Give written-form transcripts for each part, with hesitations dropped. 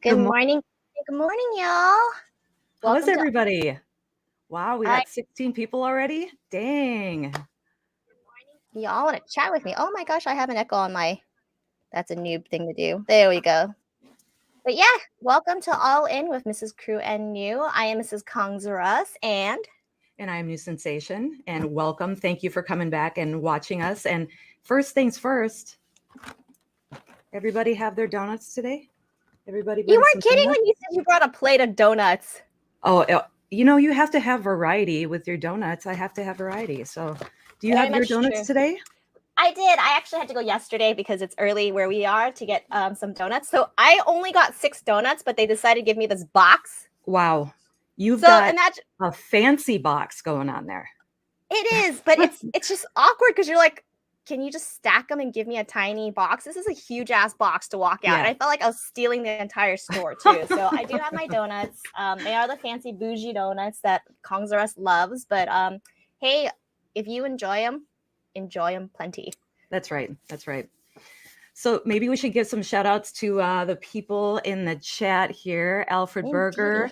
Good Good morning. morning. Good morning, y'all. How is Welcome to everybody? Wow, we I got 16 people already. Dang. y'all want to chat with me. Oh my gosh, I have an echo on my that's a noob thing to do. There we go. But yeah, welcome to All In with Mrs. Kru Nu. I am Mrs. Kongs-R-Us and And I'm NuSenSayShen, and welcome. Thank you for coming back and watching us. And first things first, everybody have their donuts today? Everybody you bring some weren't kidding donuts? when you said you brought a plate of donuts. Oh, you have to have variety with your donuts. I have to have variety. So do you Very have your much donuts true. today? I did. I actually had to go yesterday because it's early where we are to get some donuts. So I only got 6 donuts, but they decided to give me this box. Wow. You've So got imagine a fancy box going on there. it is, but it's just awkward because you're like, can you just stack them and give me a tiny box? This is a huge ass box to walk out. Yeah. And I felt like I was stealing the entire store too. So I do have my donuts. They are the fancy bougie donuts that Kongs-R-Us loves. But hey, if you enjoy them plenty. That's right. That's right. So maybe we should give some shout outs to the people in the chat here. Alfred Indeed. Berger.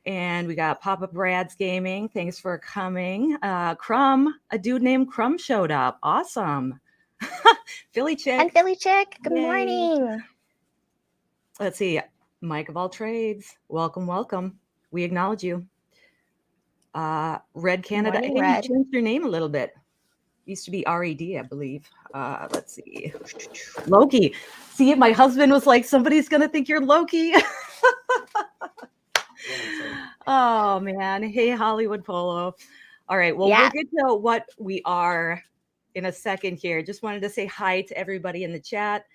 And we got Papa Brad's Gaming. Thanks for coming. Crumb, a dude named Crumb showed up. Awesome. Philly Chick. And Philly Chick, good Yay. morning. Let's see. Mike of all trades. Welcome, welcome. We acknowledge you. Red Canada. Morning, Hey, Red. you changed your name a little bit. Used to be R-E-D, I believe. Let's see. Loki. See, my husband was like, somebody's going to think you're Loki. Oh, man. Hey, Hollywood Polo. All right. Well, Yeah. we'll get to what we are in a second here. Just wanted to say hi to everybody in the chat.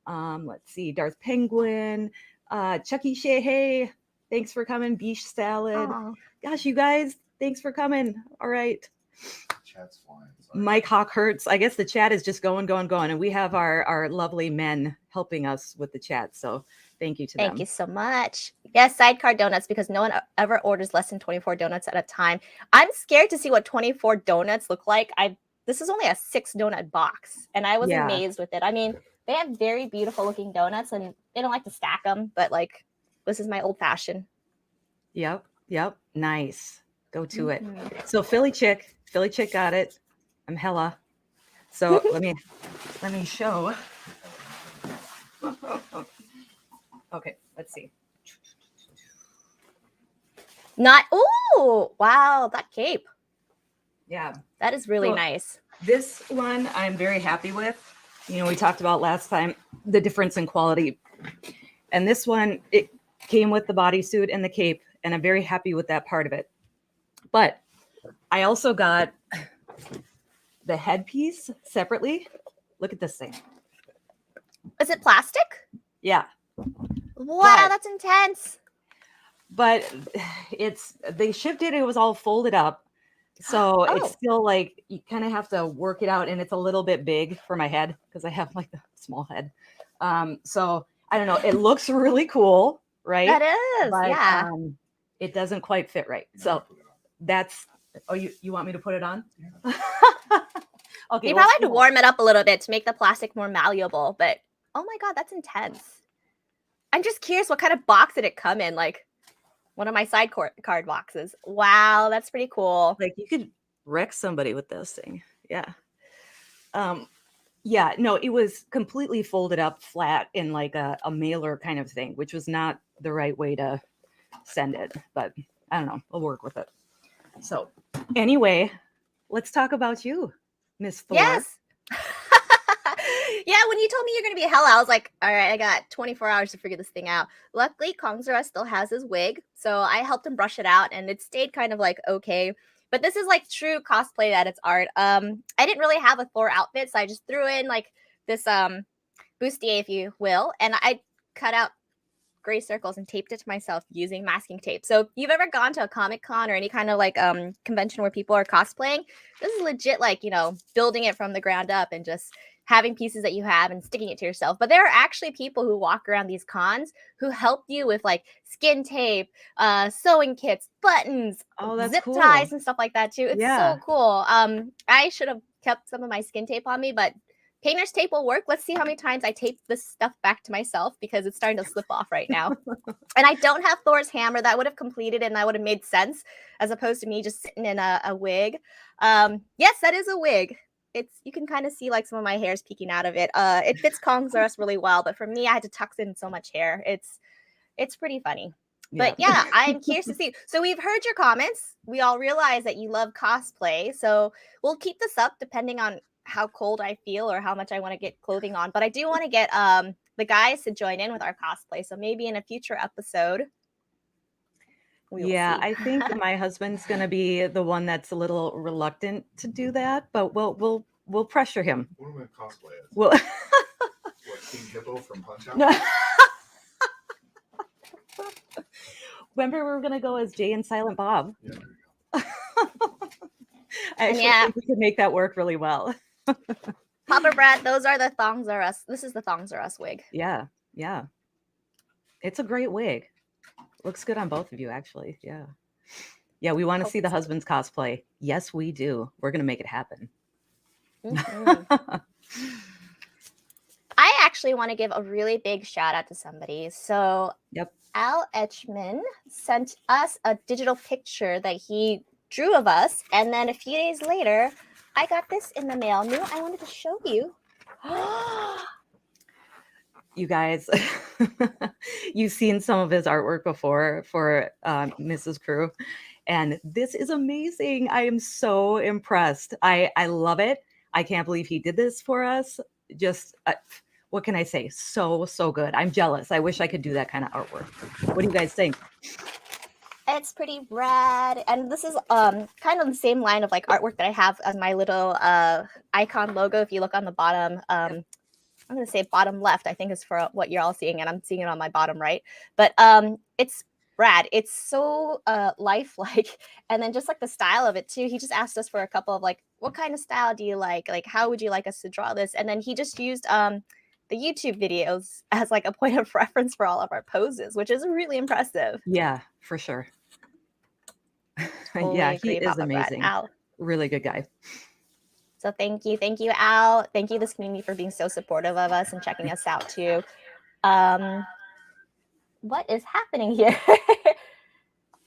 Let's see. Darth Penguin. Chucky Shea. Hey, thanks for coming. Beach Salad. Aw. Gosh, you guys, thanks for coming. All right. Chat's flying. Sorry. Mike Hawk Hurts. I guess the chat is just going. And we have our lovely men helping us with the chat. So thank you to them. Thank you so much. Yes, sidecar donuts because no one ever orders less than 24 donuts at a time. I'm scared to see what 24 donuts look like. This is only a 6 donut box, and I was amazed with it. I mean, they have very beautiful looking donuts, and they don't like to stack them, but like this is my old fashioned. Yep. Nice. Go to it. So Philly Chick got it. I'm hella. So let me show. Okay, let's see. Oh, wow, that cape. Yeah. That is really nice. This one I'm very happy with. We talked about last time the difference in quality. And this one, it came with the bodysuit and the cape, and I'm very happy with that part of it. But I also got the headpiece separately. Look at this thing. Is it plastic? Yeah. Wow, that's intense. But they shipped it. It was all folded up. So it's still like you kind of have to work it out. And it's a little bit big for my head because I have like a small head. So I don't know. It looks really cool, right? That is, but, yeah. It doesn't quite fit right. So that's, you want me to put it on? Yeah. Okay. You probably had to warm it up a little bit to make the plastic more malleable, but oh my God, that's intense. I'm just curious what kind of box did it come in? Like one of my side card boxes. Wow, that's pretty cool. Like you could wreck somebody with this thing. Yeah. Yeah, no, it was completely folded up flat in like a mailer kind of thing, which was not the right way to send it. But I don't know. We'll work with it. So anyway, let's talk about you, Miss Thor. Yes. Yeah, when you told me you're going to be hella, I was like, all right, I got 24 hours to figure this thing out. Luckily, Kongs-R-Us still has his wig, so I helped him brush it out, and it stayed kind of like okay. But this is like true cosplay at its art. I didn't really have a Thor outfit, so I just threw in like this bustier, if you will, and I cut out gray circles and taped it to myself using masking tape. So if you've ever gone to a Comic-Con or any kind of like convention where people are cosplaying, this is legit like, building it from the ground up and just having pieces that you have and sticking it to yourself. But there are actually people who walk around these cons who help you with like skin tape, sewing kits, buttons, zip ties and stuff like that too. It's so cool. I should have kept some of my skin tape on me, but painter's tape will work. Let's see how many times I tape this stuff back to myself because it's starting to slip off right now. And I don't have Thor's hammer. That would have completed and that would have made sense as opposed to me just sitting in a wig. Yes, that is a wig. You can kind of see like some of my hairs peeking out of it. It fits Kongs-R-Us really well, but for me, I had to tuck in so much hair. It's pretty funny. But yeah, I'm curious to see. So we've heard your comments. We all realize that you love cosplay. So we'll keep this up depending on how cold I feel or how much I want to get clothing on. But I do want to get the guys to join in with our cosplay. So maybe in a future episode. Yeah, I think my husband's gonna be the one that's a little reluctant to do that, but we'll pressure him. What am I gonna cosplay as? Well, What, King Hippo from Punch Out? remember we were gonna go as Jay and Silent Bob. Yeah, there you go. I actually think we could make that work really well. Papa Brad, those are the Thongs-R-Us. This is the Thongs-R-Us wig. Yeah. It's a great wig. Looks good on both of you, actually. Yeah. Yeah, we want to see the husband's cosplay. Yes, we do. We're gonna make it happen. Mm-hmm. I actually want to give a really big shout out to somebody. So Al Etchman sent us a digital picture that he drew of us. And then a few days later, I got this in the mail. Nu, I wanted to show you. You guys, you've seen some of his artwork before for Mrs. Kru. And this is amazing. I am so impressed. I love it. I can't believe he did this for us. Just, what can I say? So good. I'm jealous. I wish I could do that kind of artwork. What do you guys think? It's pretty rad. And this is kind of the same line of like artwork that I have as my little icon logo. If you look on the bottom, I'm going to say bottom left, I think is for what you're all seeing. And I'm seeing it on my bottom right. But it's rad. It's so lifelike. And then just like the style of it too. He just asked us for a couple of like, what kind of style do you like? Like, how would you like us to draw this? And then he just used the YouTube videos as like a point of reference for all of our poses, which is really impressive. Yeah, for sure. Totally yeah, he agree, is Papa Brad. amazing. Al. Really good guy. So thank you, Al. Thank you, this community, for being so supportive of us and checking us out too. What is happening here?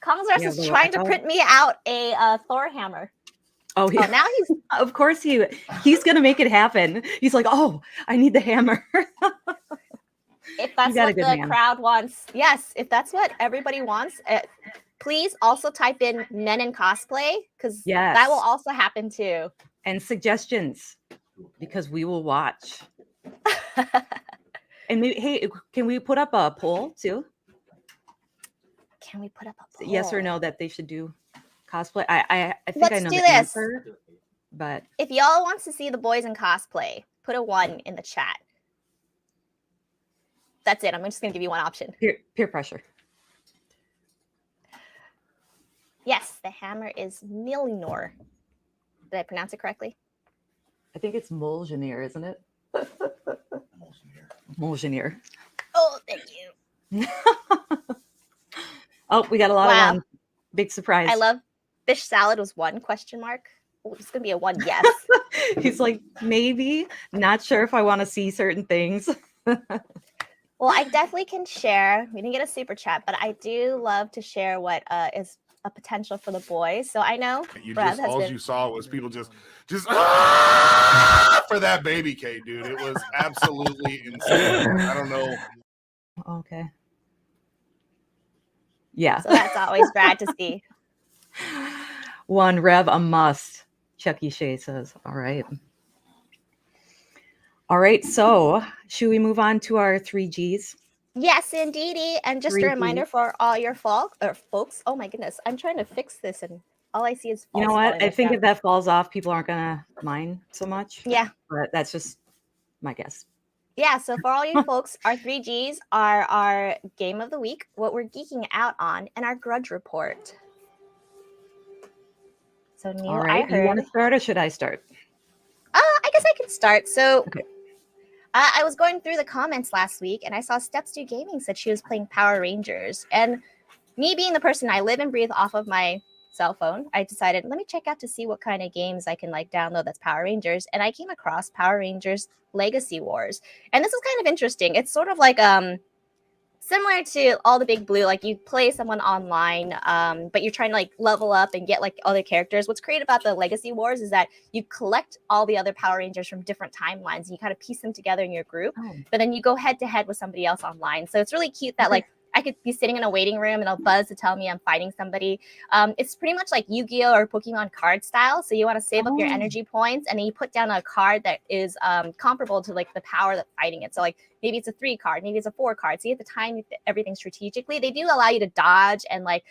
Kongs-R-Us is trying to print me out a Thor hammer. Oh, yeah. Now he's of course he's gonna make it happen. He's like, oh, I need the hammer. If that's what the crowd wants, yes. If that's what everybody wants, please also type in men in cosplay because that will also happen too. And suggestions, because we will watch. And maybe, hey, can we put up a poll too? Can we put up a poll? Yes or no that they should do cosplay? I think Let's I know do the this. answer, but if y'all wants to see the boys in cosplay, put a 1 in the chat. That's it. I'm just gonna give you one option. Peer pressure. Yes, the hammer is Mjolnir. Did I pronounce it correctly? I think it's Mjolnir, isn't it? Mjolnir. Oh, thank you. Oh, we got a lot of 1. Big surprise. I love fish salad was 1 question mark. Oh, it's gonna be a 1 yes. He's like, maybe, not sure if I want to see certain things. Well, I definitely can share. We didn't get a super chat, but I do love to share what is a potential for the boys. So I know you saw was people just for that baby K, dude. It was absolutely insane. I don't know. Okay. Yeah. So that's always rad to see. 1 Rev a must. Chucky Shea says. All right. All right. So should we move on to our 3Gs? Yes, indeedy. And just a reminder for all your folks. Oh my goodness. I'm trying to fix this and all I see is you know what? I think if that falls off, people aren't gonna mind so much. Yeah. But that's just my guess. Yeah, so for all you folks, our 3Gs are our game of the week, what we're geeking out on, and our grudge report. So Neil, all right, you want to start or should I start? I guess I can start. So I was going through the comments last week and I saw Steps2 Gaming said she was playing Power Rangers. And me being the person I live and breathe off of my cell phone, I decided, let me check out to see what kind of games I can like download that's Power Rangers. And I came across Power Rangers Legacy Wars. And this is kind of interesting. It's sort of like similar to all the Big Blue, like you play someone online, but you're trying to like level up and get like other characters. What's great about the Legacy Wars is that you collect all the other Power Rangers from different timelines and you kind of piece them together in your group, but then you go head to head with somebody else online. So it's really cute that like I could be sitting in a waiting room and it'll buzz to tell me I'm fighting somebody. It's pretty much like Yu-Gi-Oh or Pokemon card style. So you want to save up your energy points and then you put down a card that is comparable to like the power that's fighting it. So like maybe it's a 3 card, maybe it's a 4 card. So you have to time everything strategically. They do allow you to dodge and like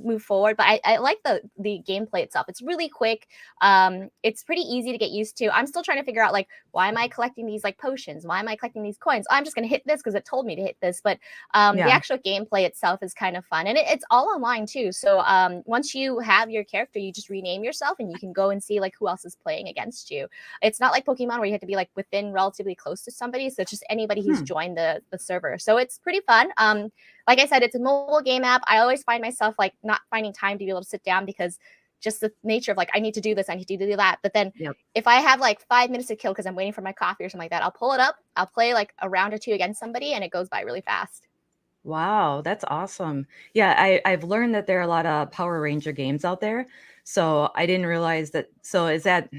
move forward, but I like the gameplay itself. It's really quick. It's pretty easy to get used to. I'm still trying to figure out like, why am I collecting these like potions? Why am I collecting these coins? Oh, I'm just gonna hit this because it told me to hit this. But the actual gameplay itself is kind of fun, and it's all online too. So once you have your character, you just rename yourself and you can go and see like who else is playing against you. It's not like Pokemon where you have to be like within relatively close to somebody. So it's just anybody who's joined the server. So it's pretty fun. Like I said, it's a mobile game app. I always find myself like not finding time to be able to sit down because just the nature of like, I need to do this, I need to do that. But then if I have like 5 minutes to kill because I'm waiting for my coffee or something like that, I'll pull it up, I'll play like a round or 2 against somebody and it goes by really fast. Wow, that's awesome. Yeah, I've learned that there are a lot of Power Ranger games out there. So I didn't realize that. So is that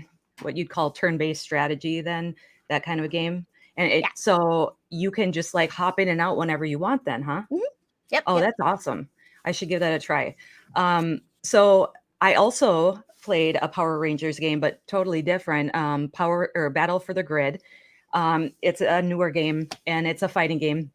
what you'd call turn-based strategy then? That kind of a game? And so you can just like hop in and out whenever you want then, huh? Yep. Oh, that's awesome. I should give that a try. So I also played a Power Rangers game, but totally different. Power or Battle for the Grid. It's a newer game and it's a fighting game.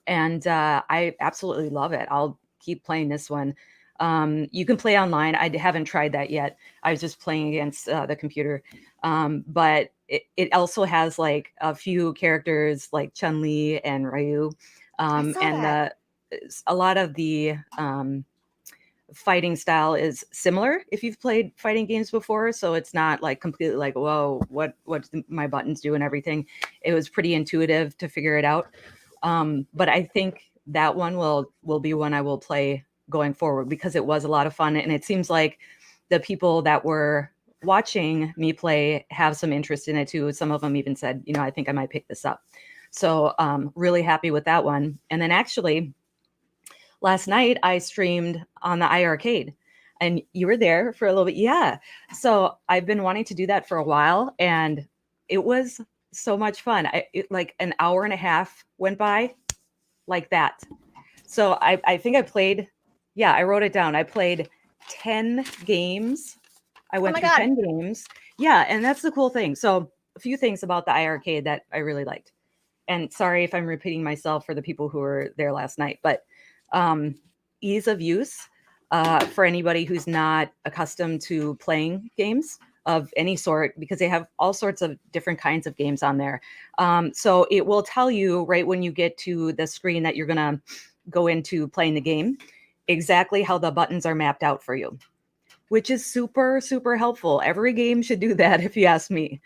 And I absolutely love it. I'll keep playing this one. You can play online. I haven't tried that yet. I was just playing against the computer. But it also has like a few characters like Chun-Li and Ryu. And a lot of the fighting style is similar if you've played fighting games before. So it's not like completely like, whoa, what do my buttons do and everything. It was pretty intuitive to figure it out. But I think that one will be one I will play going forward because it was a lot of fun. And it seems like the people that were watching me play have some interest in it too. Some of them even said, I think I might pick this up. So really happy with that one. And then actually last night I streamed on the iArcade and you were there for a little bit. Yeah. So I've been wanting to do that for a while and it was so much fun. Like an hour and a half went by like that. So I think I played, I wrote it down. I played 10 games. I went through 10 games. Yeah. And that's the cool thing. So a few things about the iArcade that I really liked. And sorry if I'm repeating myself for the people who were there last night, but ease of use for anybody who's not accustomed to playing games of any sort, because they have all sorts of different kinds of games on there. So it will tell you right when you get to the screen that you're going to go into playing the game, exactly how the buttons are mapped out for you, which is super, super helpful. Every game should do that, if you ask me.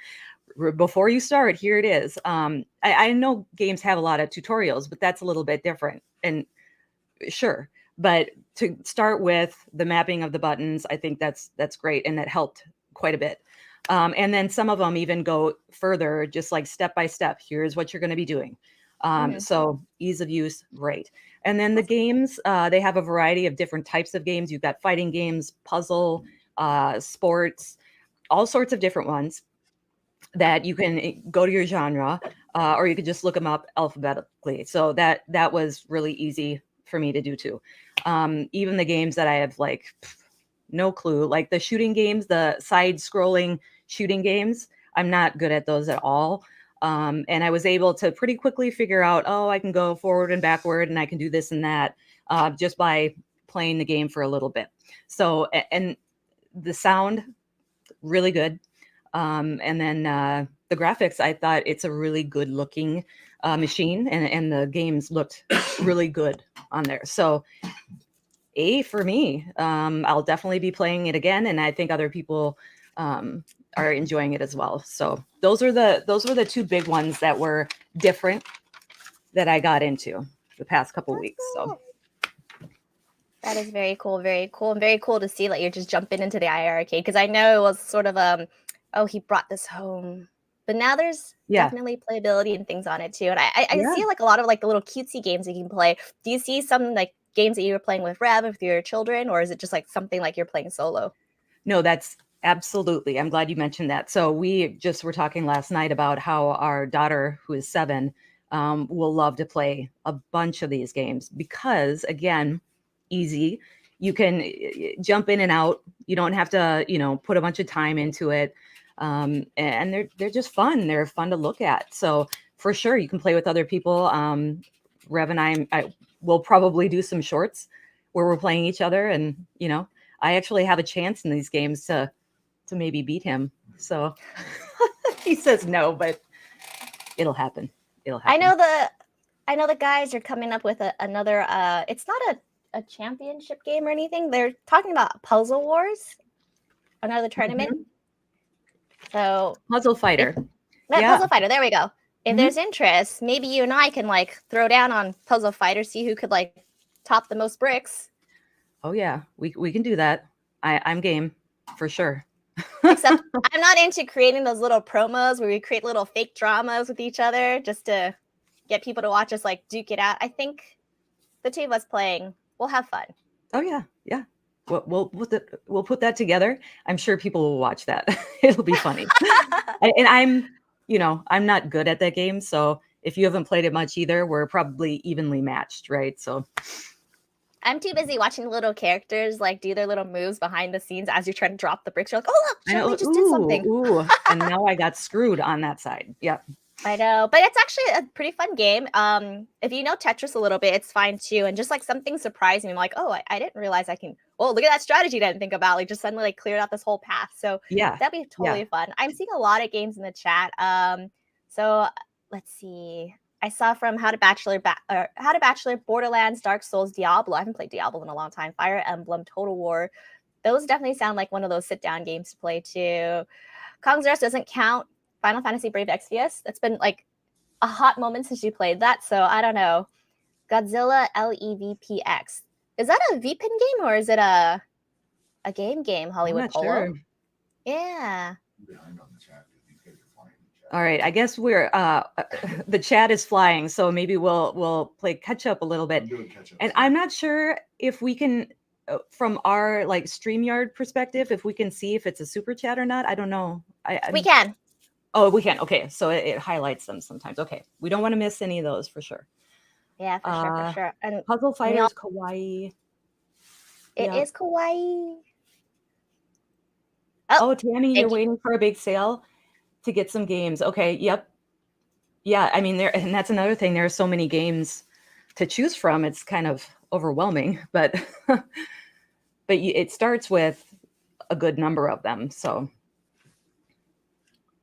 Before you start, here it is. I know games have a lot of tutorials, but that's a little bit different. And sure, but to start with the mapping of the buttons, I think that's great, and that helped quite a bit. And then some of them even go further, just like step by step. Here's what you're going to be doing. So ease of use, great. And then the games, they have a variety of different types of games. You've got fighting games, puzzle, sports, all sorts of different ones that you can go to your genre, or you could just look them up alphabetically. So that was really easy for me to do too. Even the games that I have like no clue, like the shooting games, the side scrolling shooting games, I'm not good at those at all. And I was able to pretty quickly figure out, I can go forward and backward and I can do this and that just by playing the game for a little bit. So, and the sound, really good. And then the graphics, I thought it's a really good looking machine, and the games looked really good on there. So A for me. I'll definitely be playing it again, and I think other people are enjoying it as well. So those were the 2 big ones that were different that I got into the past couple weeks. So That is very cool, and very cool to see that you're just jumping into the IR arcade because I know it was sort of oh, he brought this home, but now there's Yeah. definitely playability and things on it too, and I Yeah. see like a lot of like the little cutesy games you can play. Do you see some like games that you were playing with Rev with your children, or is it just like something like you're playing solo? No, that's absolutely. I'm glad you mentioned that. So we just were talking last night about how our daughter, who is 7, will love to play a bunch of these games because, again, easy. You can jump in and out. You don't have to, put a bunch of time into it. And they're just fun. They're fun to look at. So for sure, you can play with other people. Rev and I will probably do some shorts where we're playing each other, and I actually have a chance in these games to maybe beat him. So he says no, but it'll happen. It'll I happen. know the guys are coming up with another. It's not a championship game or anything. They're talking about Puzzle Wars, another tournament. Mhm. So Puzzle Fighter. Yeah. Puzzle Fighter. There we go. If Mhm. there's interest, maybe you and I can like throw down on Puzzle Fighter, see who could like top the most bricks. Oh yeah, we can do that. I'm game for sure. Except I'm not into creating those little promos where we create little fake dramas with each other just to get people to watch us like duke it out. I think the two of us playing, we'll have fun. Oh yeah, yeah. We'll put that together. I'm sure people will watch that. It'll be funny. And I'm not good at that game, so if you haven't played it much either, we're probably evenly matched, right? So I'm too busy watching little characters like do their little moves behind the scenes as you're trying to drop the bricks. You're like, oh look, Shirley just did something. Ooh, and now I got screwed on that side. Yep. I know, but it's actually a pretty fun game. If you know Tetris a little bit, it's fine too. And just like something surprised me, I'm like, oh, I didn't realize I can. Oh, look at that strategy I didn't think about. Like just suddenly like cleared out this whole path. So Yeah. that'd be totally fun. I'm seeing a lot of games in the chat. So let's see. I saw from How to Bachelor, Borderlands, Dark Souls, Diablo. I haven't played Diablo in a long time. Fire Emblem, Total War. Those definitely sound like one of those sit-down games to play too. Kongs-R-Us doesn't count. Final Fantasy Brave Exvius. That's been like a hot moment since you played that, so I don't know. Godzilla LEVPX. Is that a VPN game or is it a game? Hollywood I'm not Polo. sure. Yeah. All right, I guess we're the chat is flying, so maybe we'll play catch up a little bit. And I'm not sure if we can, from our like StreamYard perspective, if we can see if it's a super chat or not. I don't know. We can. Oh, we can. Okay, so it highlights them sometimes. Okay, we don't want to miss any of those for sure. Yeah, for sure. And Puzzle Fighters Kawaii. It is kawaii. Oh, Tammy, you're waiting for a big sale to get some games. Okay, yep. Yeah, I mean, and that's another thing. There are so many games to choose from. It's kind of overwhelming, but it starts with a good number of them. So,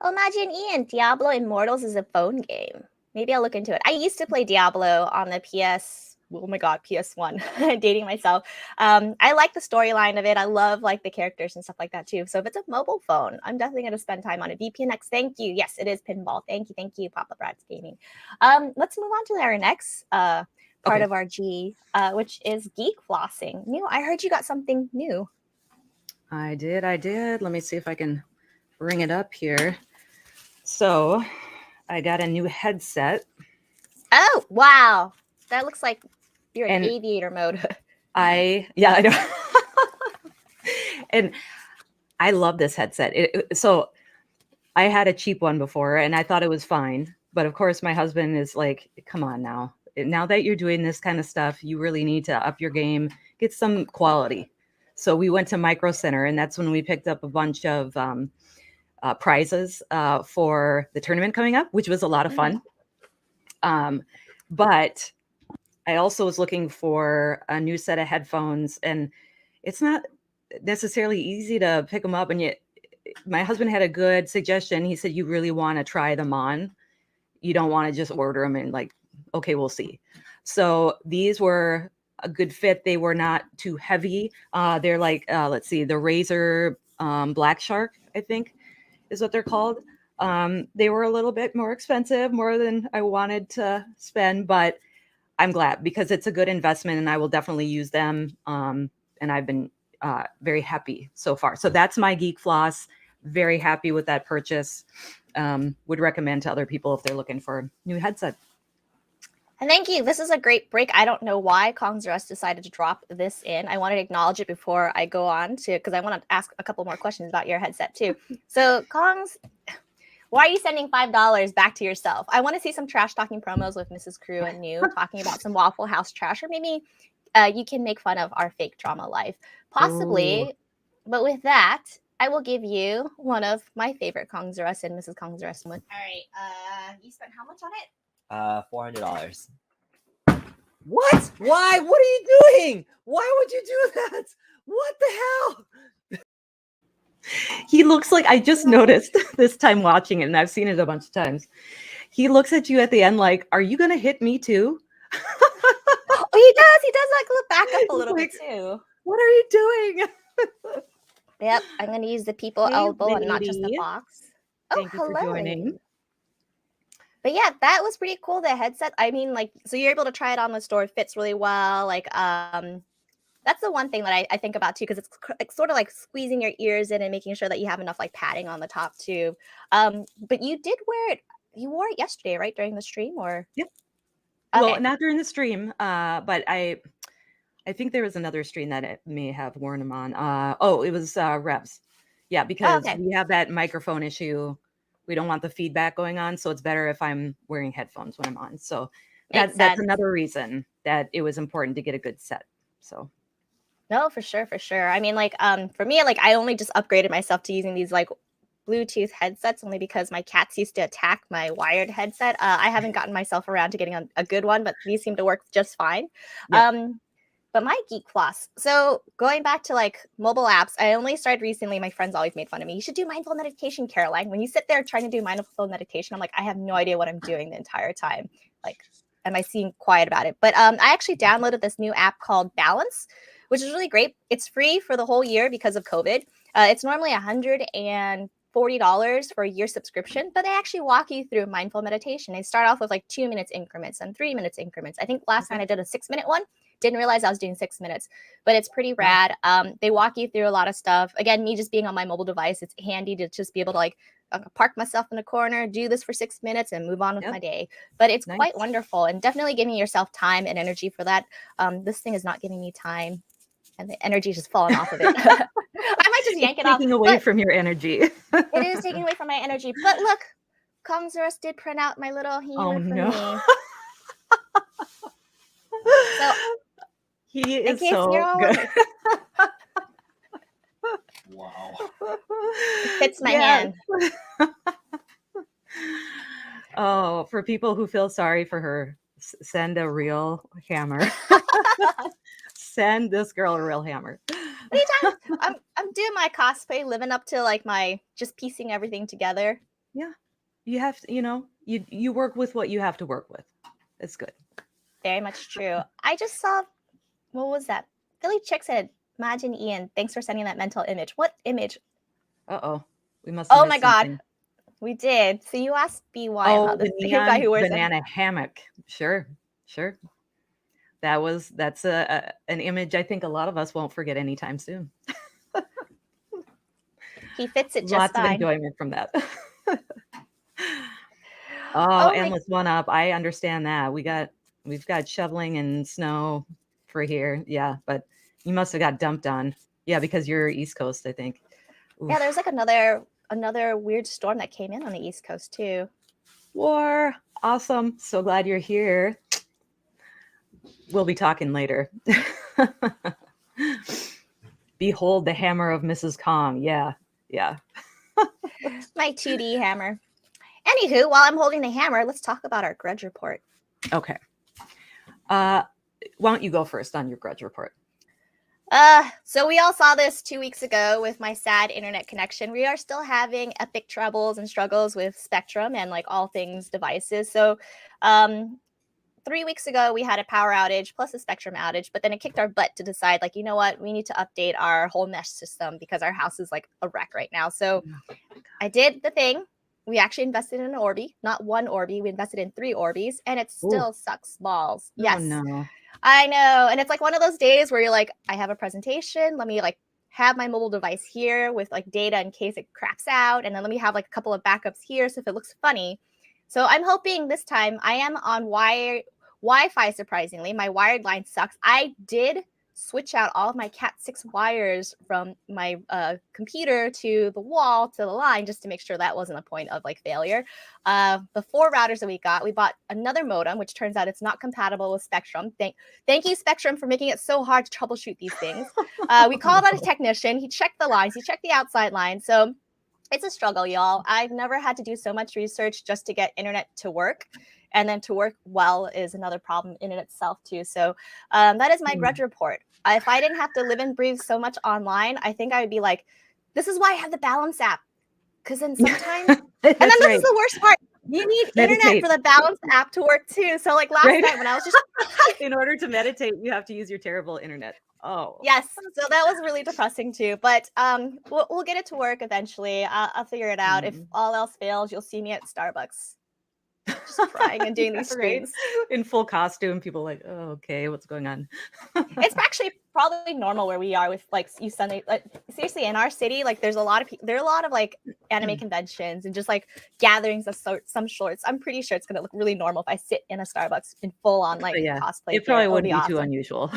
oh, imagine Ian, Diablo Immortals is a phone game. Maybe I'll look into it. I used to play Diablo on the PS. Oh my God, PS1. Dating myself. I like the storyline of it. I love like the characters and stuff like that too. So if it's a mobile phone, I'm definitely going to spend time on it. VPNX, thank you. Yes, it is pinball. Thank you, Papa Brad's Gaming. Let's move on to our next part of our G, which is geek flossing. New, I heard you got something new. I did. Let me see if I can bring it up here. So I got a new headset. Oh, wow. That looks like you're in aviator mode. I know. And I love this headset. So I had a cheap one before and I thought it was fine. But of course, my husband is like, come on now. Now that you're doing this kind of stuff, you really need to up your game, get some quality. So we went to Micro Center, and that's when we picked up a bunch of prizes for the tournament coming up, which was a lot of fun. But I also was looking for a new set of headphones, and it's not necessarily easy to pick them up. And yet my husband had a good suggestion. He said, you really want to try them on. You don't want to just order them and like, okay, we'll see. So these were a good fit. They were not too heavy. They're like, let's see, the Razer Black Shark, I think is what they're called. They were a little bit more expensive, more than I wanted to spend, but I'm glad because it's a good investment and I will definitely use them. And I've been very happy so far. So that's my Geek Floss. Very happy with that purchase. Would recommend to other people if they're looking for a new headset. And thank you. This is a great break. I don't know why Kongs-R-Us decided to drop this in. I wanted to acknowledge it before I go on to, because I want to ask a couple more questions about your headset too. So Kongs, why are you sending $5 back to yourself? I want to see some trash talking promos with Mrs. Kru and Nu talking about some Waffle House trash, or maybe you can make fun of our fake drama life. Possibly. Ooh. But with that, I will give you one of my favorite Kongs-R-Us and Mrs. Kongs-R-Us. All right. You spent how much on it? $400. What? Why? What are you doing? Why would you do that? What the hell? He looks like, I just noticed this time watching it, and I've seen it a bunch of times. He looks at you at the end like, are you going to hit me too? Oh, he does. He does like look back up a little bit too. What are you doing? Yep. I'm going to use the people Hey, elbow and not just the lady. box. Thank you for joining. But yeah, that was pretty cool. The headset. I mean, like, so you're able to try it on the store. It fits really well. Like, that's the one thing that I think about too, because it's sort of like squeezing your ears in and making sure that you have enough like padding on the top too. But you did wear it. You wore it yesterday, right, during the stream, or? Yep. Okay. Well, not during the stream, but I think there was another stream that it may have worn them on. It was Revs. Yeah, because we have that microphone issue. We don't want the feedback going on, so it's better if I'm wearing headphones when I'm on. So that's another reason that it was important to get a good set. So no, for sure, for sure. I mean, like, for me, like, I only just upgraded myself to using these like Bluetooth headsets only because my cats used to attack my wired headset. I haven't gotten myself around to getting a good one, but these seem to work just fine. Yep. But my Geek Floss. So going back to like mobile apps, I only started recently. My friends always made fun of me. You should do mindful meditation, Caroline. When you sit there trying to do mindful meditation, I'm like, I have no idea what I'm doing the entire time. Like, am I seeming quiet about it? But I actually downloaded this new app called Balance, which is really great. It's free for the whole year because of COVID. It's normally $140 for a year subscription, but they actually walk you through mindful meditation. They start off with like 2 minutes increments and 3 minutes increments. I think last night I did a 6-minute one. Didn't realize I was doing 6 minutes, but it's pretty rad. They walk you through a lot of stuff. Again, me just being on my mobile device, it's handy to just be able to like park myself in a corner, do this for 6 minutes and move on with my day. But it's quite wonderful, and definitely giving yourself time and energy for that. This thing is not giving me time, and the energy is just falling off of it. I might just yank it off. Taking away from your energy. It is taking away from my energy. But look, Kongs-R-Us did print out my little hammer for me. So he is so good. Wow. It fits my hand. Oh, for people who feel sorry for her, send a real hammer. Send this girl a real hammer. Anytime I'm doing my cosplay, living up to like my just piecing everything together. Yeah, you have to, you work with what you have to work with. It's good. Very much true. I just saw, what was that? Philly Chick said, "Imagine Ian, thanks for sending that mental image." What image? We must. Oh my God, we did. So you asked BY about this guy who wears banana hammock. Sure. That's an image I think a lot of us won't forget anytime soon. He fits it just Lots fine. of enjoyment from that. Endless one up. I understand that. We've got shoveling and snow for here. Yeah, but you must have got dumped on. Yeah, because you're East Coast, I think. Oof. Yeah, there's like another weird storm that came in on the East Coast too. War. Awesome. So glad you're here. We'll be talking later. Behold the hammer of Mrs. Kong. Yeah. My 2D hammer. Anywho, while I'm holding the hammer, let's talk about our grudge report. Okay. Why don't you go first on your grudge report? So we all saw this 2 weeks ago with my sad internet connection. We are still having epic troubles and struggles with Spectrum and like all things devices. So 3 weeks ago, we had a power outage plus a Spectrum outage, but then it kicked our butt to decide, like, you know what, we need to update our whole mesh system because our house is like a wreck right now. So I did the thing. we actually invested in an Orbi, not one Orbi. We invested in 3 Orbis, and it still sucks balls. Yes. Oh no. I know. And it's like one of those days where you're like, I have a presentation. Let me like have my mobile device here with like data in case it craps out. And then let me have like a couple of backups here. So if it looks funny. So I'm hoping this time I am on Wi-Fi, surprisingly. My wired line sucks. I did switch out all of my Cat 6 wires from my computer to the wall to the line just to make sure that wasn't a point of like failure. The 4 routers that we bought another modem, which turns out it's not compatible with Spectrum. Thank you, Spectrum, for making it so hard to troubleshoot these things. We called out a technician. He checked the lines. He checked the outside line. So it's a struggle, y'all. I've never had to do so much research just to get internet to work. And then to work well is another problem in it itself too. So that is my grudge report. If I didn't have to live and breathe so much online, I think I would be like, this is why I have the Balance app. Because then sometimes, and then this is the worst part. You need internet for the Balance app to work too. So like last night when I was just in order to meditate, you have to use your terrible internet. Oh yes, so that was really depressing too. But we'll get it to work eventually. I'll figure it out. If all else fails, you'll see me at Starbucks. Just crying and doing these screens in full costume. People like, oh, okay, what's going on? It's actually probably normal where we are with like you Sunday. Like, seriously, in our city, like there are a lot of like anime conventions and just like gatherings of some sorts. I'm pretty sure it's gonna look really normal if I sit in a Starbucks in full on like cosplay. It probably wouldn't be too unusual.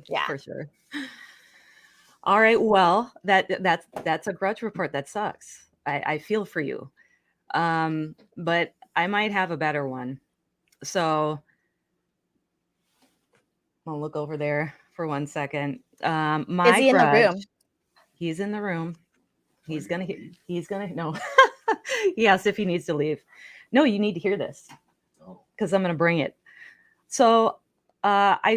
Yeah, for sure. All right, well, that's a grudge report. That sucks. I feel for you, but I might have a better one. So I'll look over there for 1 second. Is he in the room? He's in the room. He's gonna no. Yes, if he needs to leave. No, you need to hear this because I'm gonna bring it. So I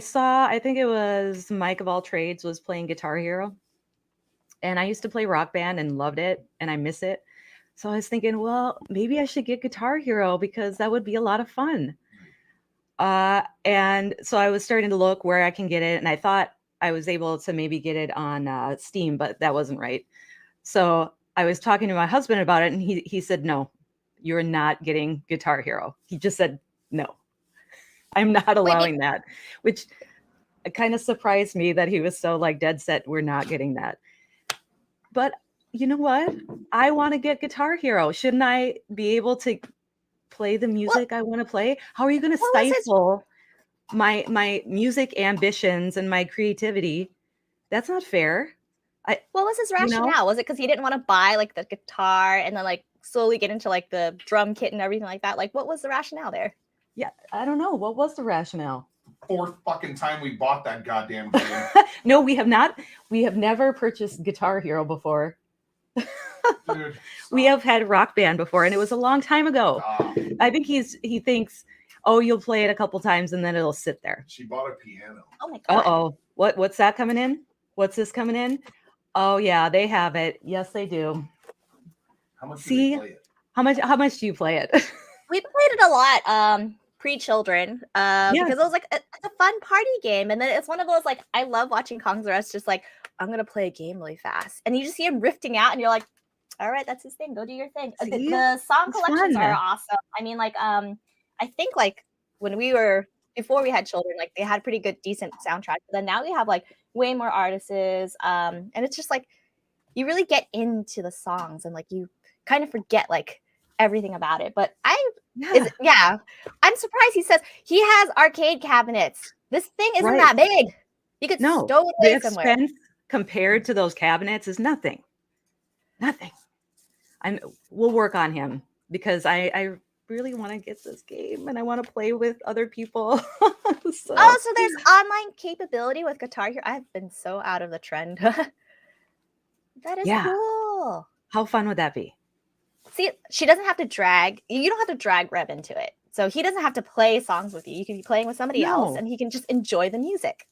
think it was Mike of all trades was playing Guitar Hero, and I used to play Rock Band and loved it, and I miss it. So I was thinking, well, maybe I should get Guitar Hero because that would be a lot of fun. And so I was starting to look where I can get it. And I thought I was able to maybe get it on Steam, but that wasn't right. So I was talking to my husband about it, and he said, no, you're not getting Guitar Hero. He just said, no, I'm not allowing that, which kind of surprised me that he was so like dead set. We're not getting that. But you know what? I want to get Guitar Hero. Shouldn't I be able to play the music I want to play? How are you going to stifle my music ambitions and my creativity? That's not fair. What was his rationale? Was it because he didn't want to buy like the guitar and then like slowly get into like the drum kit and everything like that? Like, what was the rationale there? Yeah, I don't know. What was the rationale? 4th fucking time we bought that goddamn game. No, we have not. We have never purchased Guitar Hero before. Dude, we have had Rock Band before, and it was a long time ago. I think he thinks, oh, you'll play it a couple times and then it'll sit there. She bought a piano. Oh my god. Uh-oh. What's that coming in? What's this coming in? Oh yeah, they have it. Yes, they do. How much do you play it? How much do you play it? We played it a lot pre-children because it was like it's a fun party game, and then it's one of those like I love watching Kongs-R-Us just like I'm gonna play a game really fast, and you just see him rifting out, and you're like, all right, that's his thing. Go do your thing. The song collections are awesome. I mean, like I think like before we had children, like they had pretty good, decent soundtracks. But then now we have like way more artists, and it's just like you really get into the songs, and like you kind of forget like everything about it. But I'm surprised he says he has arcade cabinets. This thing isn't that big. You could stow it away somewhere. Expense compared to those cabinets is nothing. Nothing. We'll work on him because I really want to get this game and I want to play with other people. So there's online capability with Guitar Hero. I've been so out of the trend. That is cool. How fun would that be? See, she doesn't have to drag. You don't have to drag Reb into it. So he doesn't have to play songs with you. You can be playing with somebody else and he can just enjoy the music.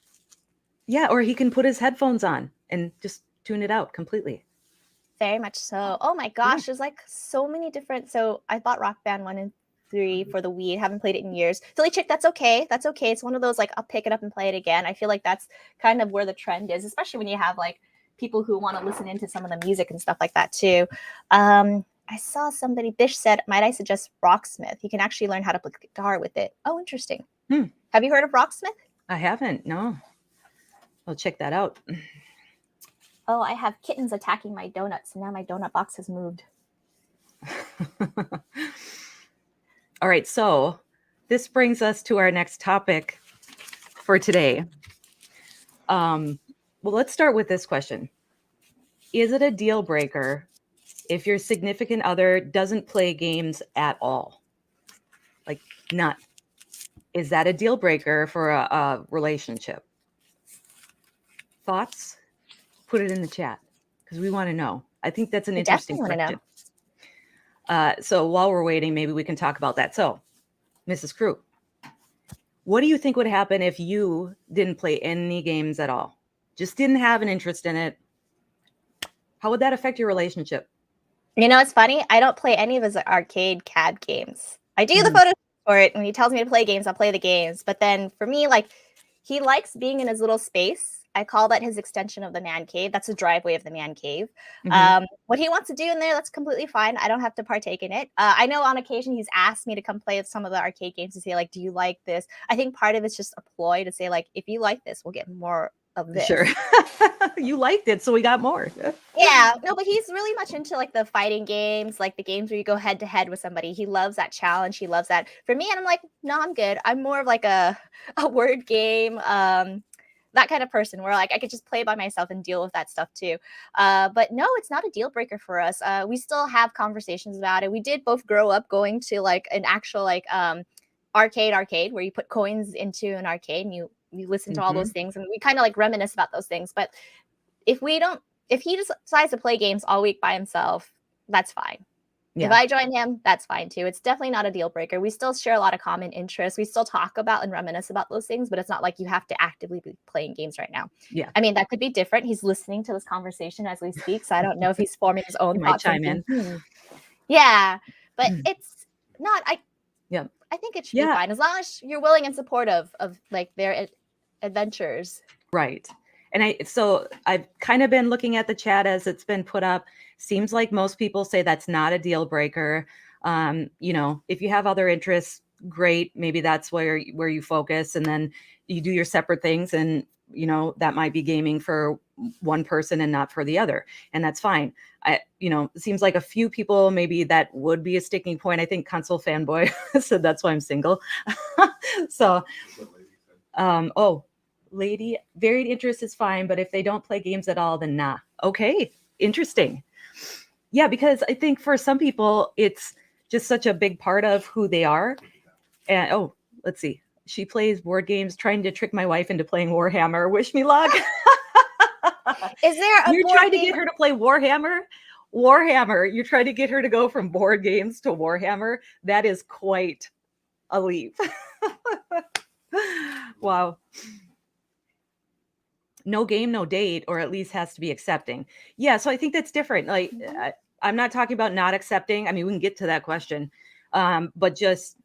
Yeah, or he can put his headphones on and just tune it out completely. Very much so. Oh my gosh, there's like so many different. So I bought Rock Band 1 and 3 for the Wii. Haven't played it in years. Silly Chick, that's okay. That's okay. It's one of those like I'll pick it up and play it again. I feel like that's kind of where the trend is, especially when you have like people who want to listen into some of the music and stuff like that too. I saw somebody, Bish said, might I suggest Rocksmith? You can actually learn how to play guitar with it. Oh, interesting. Have you heard of Rocksmith? I haven't. No. I'll check that out. Oh, I have kittens attacking my donuts. Now my donut box has moved. All right. So this brings us to our next topic for today. Well, let's start with this question. Is it a deal breaker if your significant other doesn't play games at all? Like, none. Is that a deal breaker for a relationship? Thoughts? Put it in the chat because we want to know. I think that's an interesting question. So while we're waiting, maybe we can talk about that. So, Mrs. Kru, what do you think would happen if you didn't play any games at all? Just didn't have an interest in it. How would that affect your relationship? You know, it's funny. I don't play any of his arcade CAD games. I do the photos for it. When he tells me to play games, I'll play the games. But then for me, like, he likes being in his little space. I call that his extension of the man cave. That's the driveway of the man cave. What he wants to do in there, that's completely fine. I don't have to partake in it. I know on occasion he's asked me to come play with some of the arcade games to say, like, do you like this? I think part of it's just a ploy to say, like, if you like this, we'll get more of this. Sure. You liked it, so we got more. Yeah, no, but he's really much into like the fighting games, like the games where you go head to head with somebody. He loves that challenge. He loves that. For me, and I'm like, no, I'm good. I'm more of like a word game, that kind of person where like I could just play by myself and deal with that stuff too. But no, it's not a deal breaker for us. We still have conversations about it. We did both grow up going to like an actual like arcade where you put coins into an arcade and you listen to all those things, and we kind of like reminisce about those things. But if he decides to play games all week by himself, that's fine. If I join him, that's fine too. It's definitely not a deal breaker. We still share a lot of common interests. We still talk about and reminisce about those things, but it's not like you have to actively be playing games right now. Yeah. I mean, that could be different. He's listening to this conversation as we speak, so I don't know if he's forming his own thoughts. Might chime in. Yeah, but it's not. I think it should be Yeah. fine as long as you're willing and supportive of like their adventures. Right. And I've kind of been looking at the chat as it's been put up. Seems like most people say that's not a deal breaker. You know, if you have other interests, great. Maybe that's where you focus, and then you do your separate things. And, you know, that might be gaming for one person and not for the other. And that's fine. You know, it seems like a few people, maybe that would be a sticking point. I think Console Fanboy said that's why I'm single. So, lady, varied interest is fine, but if they don't play games at all, then nah. Okay, interesting. Yeah, because I think for some people, it's just such a big part of who they are. And let's see. She plays board games, trying to trick my wife into playing Warhammer. Wish me luck. Is there a You're trying to get her to play Warhammer? Warhammer. You're trying to get her to go from board games to Warhammer? That is quite a leap. Wow. No game, no date, or at least has to be accepting. Yeah, so I think that's different. Like, I'm not talking about not accepting. I mean, we can get to that question, but just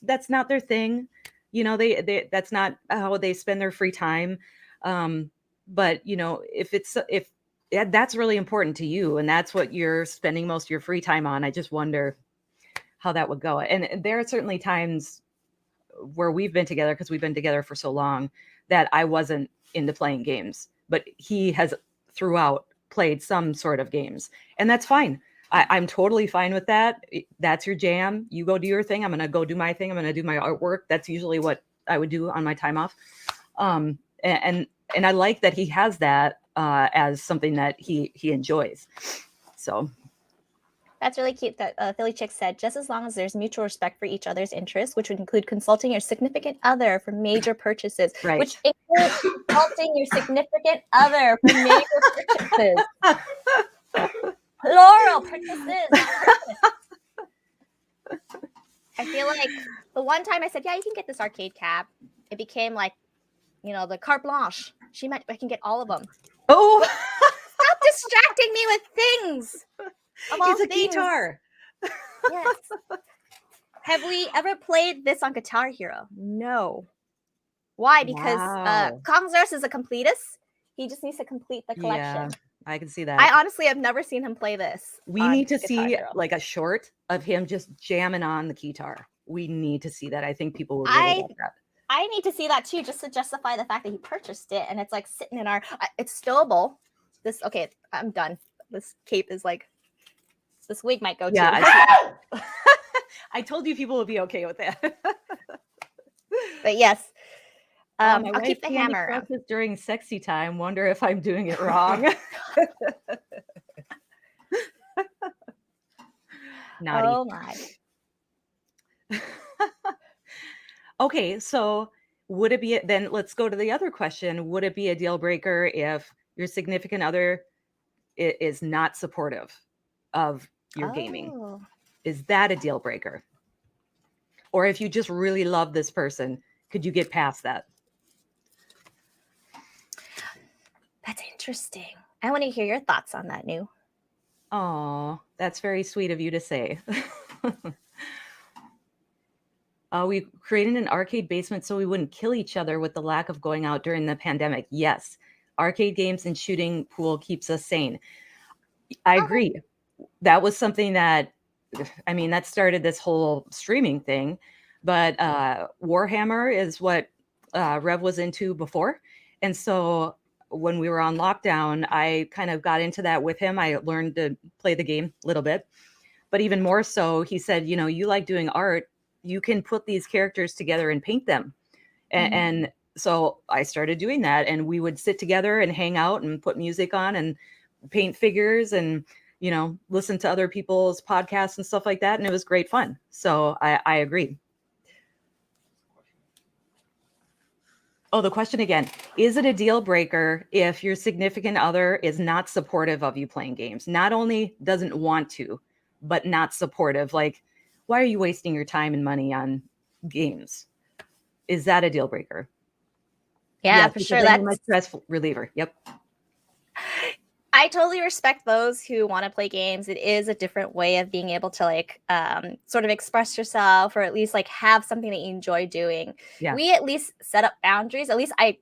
that's not their thing. You know, they that's not how they spend their free time. But you know, if that's really important to you, and that's what you're spending most of your free time on, I just wonder how that would go. And there are certainly times where we've been together, because we've been together for so long, that I wasn't into playing games, but he has throughout played some sort of games, and that's fine. I'm totally fine with that. That's your jam. You go do your thing. I'm going to go do my thing. I'm going to do my artwork. That's usually what I would do on my time off. And I like that he has that as something that he enjoys. So that's really cute that Philly Chick said, just as long as there's mutual respect for each other's interests, which would include consulting your significant other for major purchases, right. Which includes consulting your significant other for major purchases. Plural purchases. I feel like the one time I said, yeah, you can get this arcade cab, it became like, you know, the carte blanche. I can get all of them. Oh, stop distracting me with things. It's a guitar. Yes. Have we ever played this on Guitar Hero? No. Why? Because Wow. Kongs-R-Us is a completist. He just needs to complete the collection. I can see that. I honestly have never seen him play this. We on need to Guitar see Hero. like a short of him just jamming on the guitar. We need to see that. I think people would really like that. I need to see that too, just to justify the fact that he purchased it and it's like sitting in our. It's stowable. This okay? I'm done. This cape is like. This wig might go too. I told you people would be okay with that. But yes, My I'll wife keep the Candy hammer around. crushes during sexy time. Wonder if I'm doing it wrong. Naughty. Oh my! Okay, so would it be then? Let's go to the other question. Would it be a deal breaker if your significant other is not supportive of your gaming? Oh. Is that a deal breaker? Or if you just really love this person, could you get past that? That's interesting. I want to hear your thoughts on that, Nu. Oh, that's very sweet of you to say. We created an arcade basement so we wouldn't kill each other with the lack of going out during the pandemic. Yes, arcade games and shooting pool keeps us sane. I agree. That was something that, I mean, that started this whole streaming thing. But Warhammer is what Rev was into before. And so when we were on lockdown, I kind of got into that with him. I learned to play the game a little bit. But even more so, he said, you know, you like doing art. You can put these characters together and paint them. And so I started doing that. And we would sit together and hang out and put music on and paint figures and, you know, listen to other people's podcasts and stuff like that. And it was great fun. So I agree. Oh, the question again, is it a deal breaker if your significant other is not supportive of you playing games? Not only doesn't want to, but not supportive. Like, why are you wasting your time and money on games? Is that a deal breaker? Yeah, for sure. That's my stress reliever. Yep. I totally respect those who want to play games. It is a different way of being able to like sort of express yourself or at least like have something that you enjoy doing. Yeah. We at least set up boundaries. At least I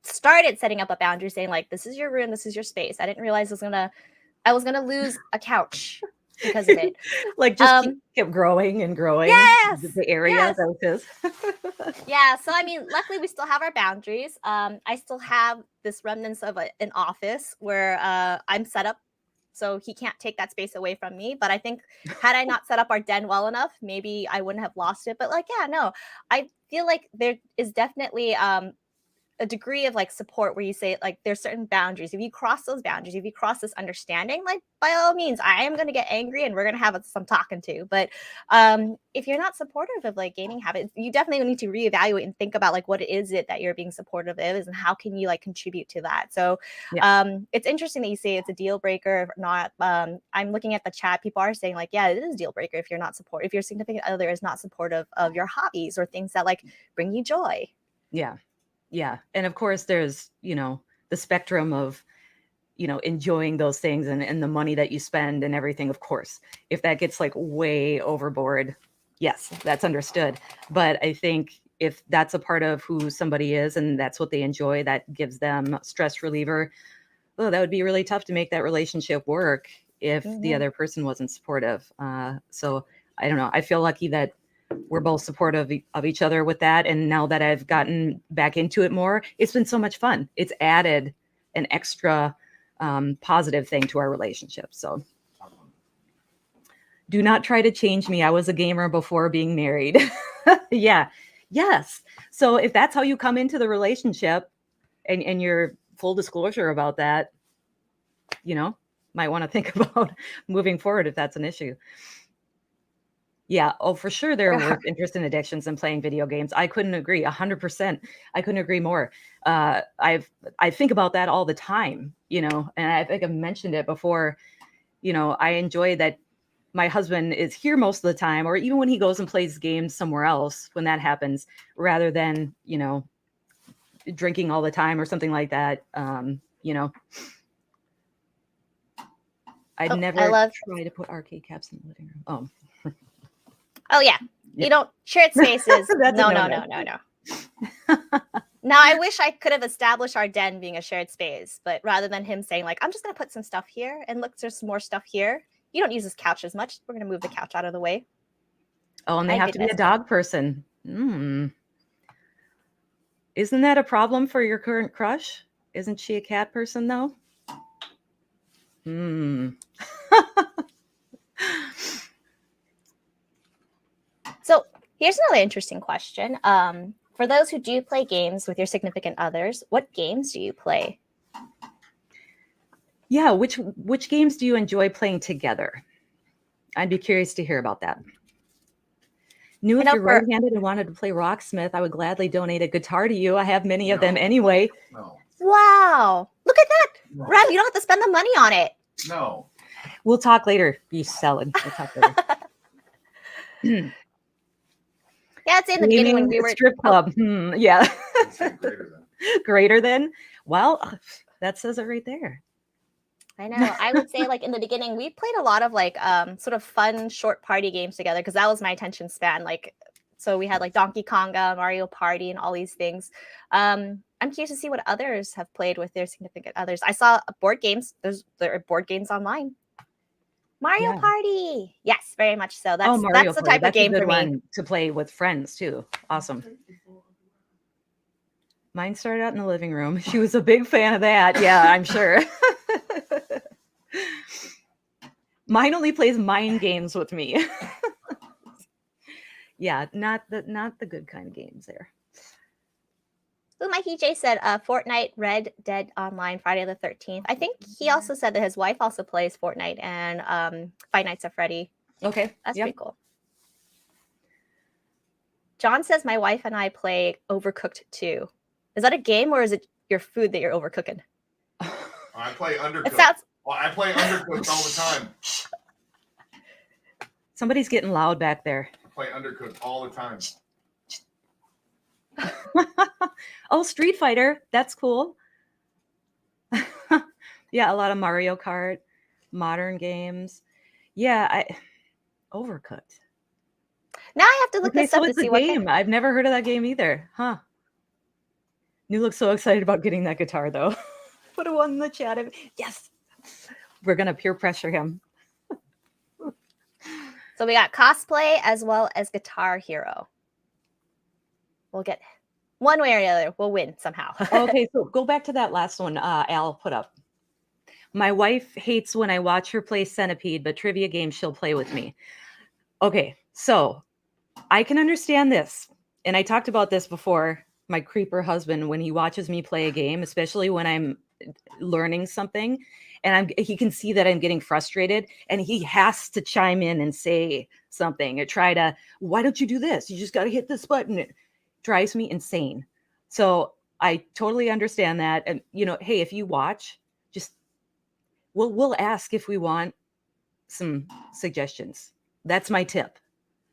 started setting up a boundary saying like, this is your room, this is your space. I didn't realize I was gonna lose a couch because of it. Like just kept growing and growing. Yes. The area Yes. that is. Yeah, so I mean, luckily we still have our boundaries. I still have this remnants of an office where I'm set up, so he can't take that space away from me. But I think had I not set up our den well enough, maybe I wouldn't have lost it. But like, yeah, no, I feel like there is definitely a degree of like support where you say like there's certain boundaries. If you cross those boundaries, if you cross this understanding, like by all means, I am going to get angry and we're going to have some talking to. But if you're not supportive of like gaming habits, you definitely need to reevaluate and think about like what it is that you're being supportive of and how can you like contribute to that. So it's interesting that you say it's a deal breaker or not. I'm looking at the chat. People are saying like, yeah, it is a deal breaker if you're not if your significant other is not supportive of your hobbies or things that like bring you joy. Yeah. Yeah. And of course there's, you know, the spectrum of, you know, enjoying those things and the money that you spend and everything. Of course, if that gets like way overboard, yes, that's understood. But I think if that's a part of who somebody is and that's what they enjoy, that gives them stress reliever. Oh, that would be really tough to make that relationship work if the other person wasn't supportive. So I don't know. I feel lucky that we're both supportive of each other with that. And now that I've gotten back into it more, it's been so much fun. It's added an extra positive thing to our relationship. So do not try to change me. I was a gamer before being married. Yeah. Yes. So if that's how you come into the relationship and you're full disclosure about that, you know, might want to think about moving forward if that's an issue. Yeah. Oh, for sure. There are worth interest in addictions and playing video games. I couldn't agree 100%. I couldn't agree more. I think about that all the time, you know, and I think I've mentioned it before. You know, I enjoy that my husband is here most of the time, or even when he goes and plays games somewhere else, when that happens, rather than, you know, drinking all the time or something like that. You know, I'd never try to put arcade caps in the living room. Oh yeah. You don't shared spaces. No. Now, I wish I could have established our den being a shared space, but rather than him saying, like, I'm just going to put some stuff here and look, there's some more stuff here. You don't use this couch as much. We're going to move the couch out of the way. Oh, and they I have did to be a miss dog person. Isn't that a problem for your current crush? Isn't she a cat person, though? So here's another interesting question. For those who do play games with your significant others, what games do you play? Yeah, which games do you enjoy playing together? I'd be curious to hear about that. If know you're for- right-handed and wanted to play Rocksmith, I would gladly donate a guitar to you. I have many of them anyway. No. Wow. Look at that. No. Rev, you don't have to spend the money on it. No. We'll talk later. You salad. We'll talk later. Yeah, it's in the beginning when Gaming we were strip club. Yeah. I'd say greater than. Greater than? Well, that says it right there. I know. I would say like in the beginning, we played a lot of like sort of fun short party games together because that was my attention span. Like, so we had like Donkey Konga, Mario Party, and all these things. I'm curious to see what others have played with their significant others. I saw board games. There are board games online. Mario Party. Yes, very much so. That's Mario the Party. type That's of game a good for me. one to play with friends too. Awesome. Mine started out in the living room. She was a big fan of that. Yeah, I'm sure. Mine only plays mind games with me. Yeah, not the good kind of games there. So Mikey J said Fortnite, Red Dead Online, Friday the 13th. I think he also said that his wife also plays Fortnite and Five Nights at Freddy. Okay. That's pretty cool. John says my wife and I play Overcooked 2. Is that a game or is it your food that you're overcooking? I play Undercooked. It sounds... Well, I play Undercooked all the time. Somebody's getting loud back there. I play Undercooked all the time. Oh, Street Fighter. That's cool. Yeah, a lot of Mario Kart, modern games. Yeah, Overcooked. Now I have to look this up to it's a see what game. I've never heard of that game either. Huh. Nu looks so excited about getting that guitar, though. Put a one in the chat. Yes. We're going to peer pressure him. So we got cosplay as well as Guitar Hero. We'll get one way or the other. We'll win somehow. Okay, so go back to that last one Al put up. My wife hates when I watch her play Centipede, but trivia games she'll play with me. Okay, so I can understand this. And I talked about this before. My creeper husband, when he watches me play a game, especially when I'm learning something, and he can see that I'm getting frustrated, and he has to chime in and say something or try to, why don't you do this? You just got to hit this button. It drives me insane. So I totally understand that. And, hey, if you watch, just we'll ask if we want some suggestions. That's my tip,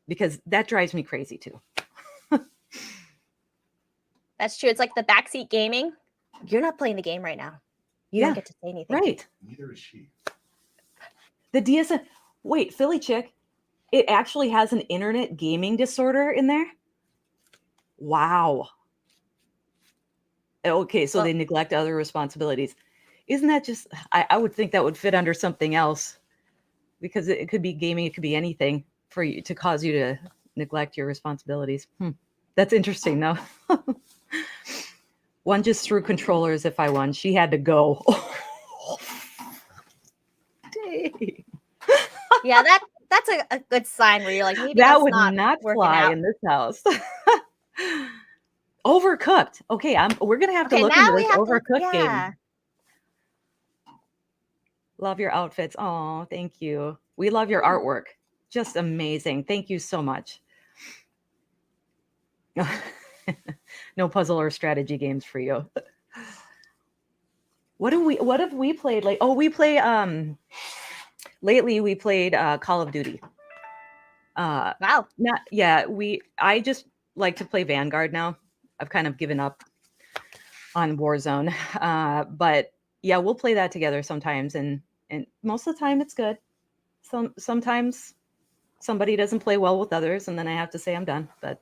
because that drives me crazy too. That's true. It's like the backseat gaming. You're not playing the game right now. You don't get to say anything. Right. Neither is she. The DSM. Wait, Philly chick. It actually has an internet gaming disorder in there. Wow. Okay, so they neglect other responsibilities. Isn't that just? I would think that would fit under something else, because it could be gaming. It could be anything for you to cause you to neglect your responsibilities. That's interesting, though. One just threw controllers if I won. She had to go. Dang. Yeah, that's a good sign where you're like, maybe that that's would not fly out. in this house. Overcooked. Okay, we're gonna have to look into this Overcooked game. Love your outfits. Oh, thank you. We love your artwork. Just amazing. Thank you so much. No puzzle or strategy games for you. What have we played? Like, we play lately we played Call of Duty. Wow. I just like to play Vanguard now. I've kind of given up on Warzone. But yeah, we'll play that together sometimes, and most of the time it's good. Sometimes somebody doesn't play well with others, and then I have to say I'm done. But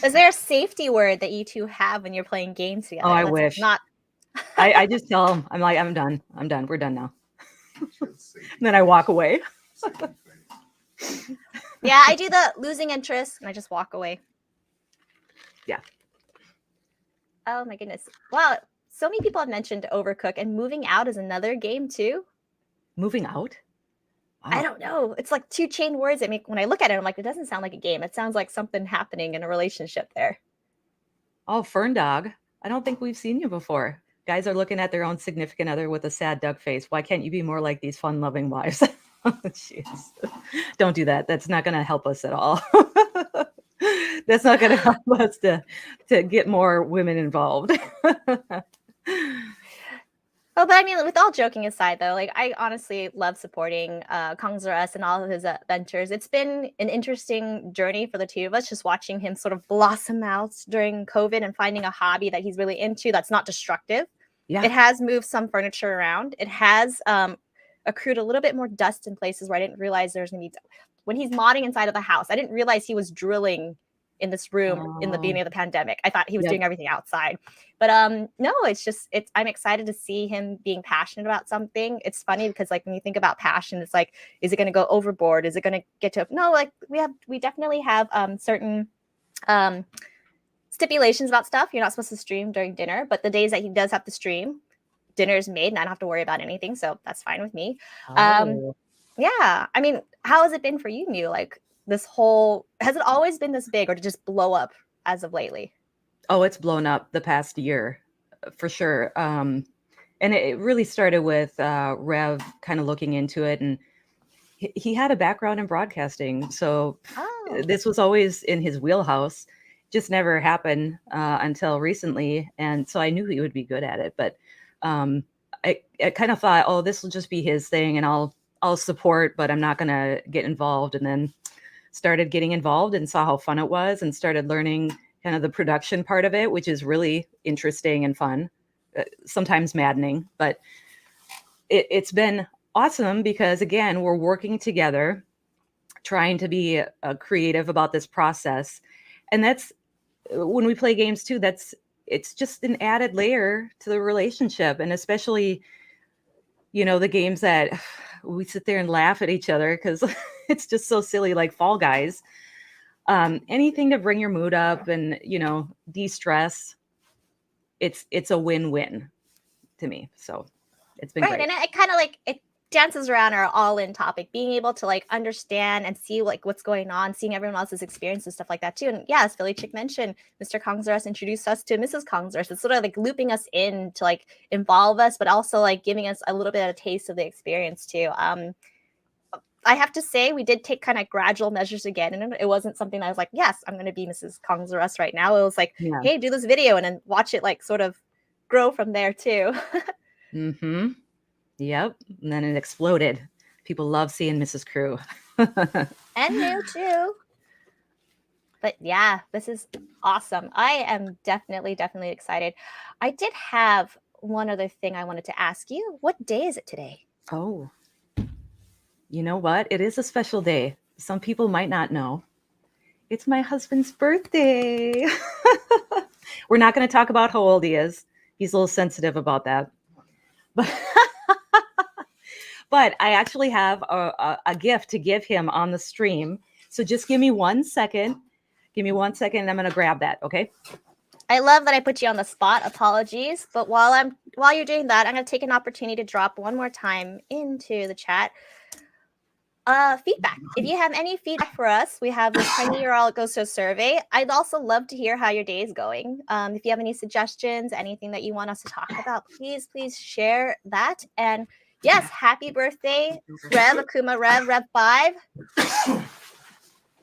Is there a safety word that you two have when you're playing games together? Oh, I That's wish. Not. I just tell them, I'm like, I'm done. We're done now. And then I walk away. Yeah, I do the losing interest and I just walk away. Yeah. Oh my goodness. Wow. So many people have mentioned Overcook, and Moving Out is another game too. Moving out? I Wow. don't know. It's like two chain words that make, when I look at it, I'm like, it doesn't sound like a game. It sounds like something happening in a relationship there. Oh, Fern Dog. I don't think we've seen you before. Guys are looking at their own significant other with a sad duck face. Why can't you be more like these fun-loving wives? Jeez. Don't do that. That's not going to help us at all. That's not going to help us to get more women involved. Oh, but I mean, with all joking aside, though, like I honestly love supporting Kongs-R-Us and all of his ventures. It's been an interesting journey for the two of us, just watching him sort of blossom out during COVID and finding a hobby that he's really into that's not destructive. Yeah. It has moved some furniture around. It has accrued a little bit more dust in places where I didn't realize there's going to be. When he's modding inside of the house, I didn't realize he was drilling in this room in the beginning of the pandemic. I thought he was doing everything outside. But no, I'm excited to see him being passionate about something. It's funny because like when you think about passion, it's like, is it going to go overboard? Is it going to get to no, like we definitely have certain stipulations about stuff. You're not supposed to stream during dinner, but the days that he does have to stream, dinner is made and I don't have to worry about anything. So that's fine with me. Yeah. I mean, how has it been for you, Nu? Like has it always been this big or did it just blow up as of lately? Oh, it's blown up the past year for sure. And it really started with Rev kind of looking into it, and he had a background in broadcasting. So this was always in his wheelhouse, just never happened until recently. And so I knew he would be good at it, but I kind of thought, oh, this will just be his thing and I'll support, but I'm not going to get involved. And then started getting involved and saw how fun it was and started learning kind of the production part of it, which is really interesting and fun, sometimes maddening, but it's been awesome because again, we're working together, trying to be creative about this process. And that's when we play games too, it's just an added layer to the relationship. And especially, the games that we sit there and laugh at each other because it's just so silly, like Fall Guys. Anything to bring your mood up and, de-stress. It's a win-win to me. So it's been great. And it kind of like it dances around our all-in topic, being able to like understand and see like what's going on, seeing everyone else's experience and stuff like that too. And yeah, as Philly Chick mentioned, Mr. Kongs-R-Us introduced us to Mrs. Kongs-R-Us. It's sort of like looping us in to like involve us, but also like giving us a little bit of a taste of the experience too. I have to say, we did take kind of gradual measures again. And it wasn't something that I was like, yes, I'm going to be Mrs. Kongs-R-Us right now. It was like, hey, do this video and then watch it like sort of grow from there too. Mm-hmm. Yep. And then it exploded. People love seeing Mrs. Kru. And Nu too. But yeah, this is awesome. I am definitely excited. I did have one other thing I wanted to ask you. What day is it today? Oh. You know what? It is a special day. Some people might not know. It's my husband's birthday. We're not going to talk about how old he is. He's a little sensitive about that. But I actually have a gift to give him on the stream. So just give me 1 second. Give me 1 second and I'm going to grab that. Okay. I love that I put you on the spot. Apologies. But while you're doing that, I'm going to take an opportunity to drop one more time into the chat. Feedback. If you have any feedback for us, we have this 20-year-old goes to a survey. I'd also love to hear how your day is going. If you have any suggestions, anything that you want us to talk about, please share that. And yes, happy birthday, Rev Akuma Rev 5.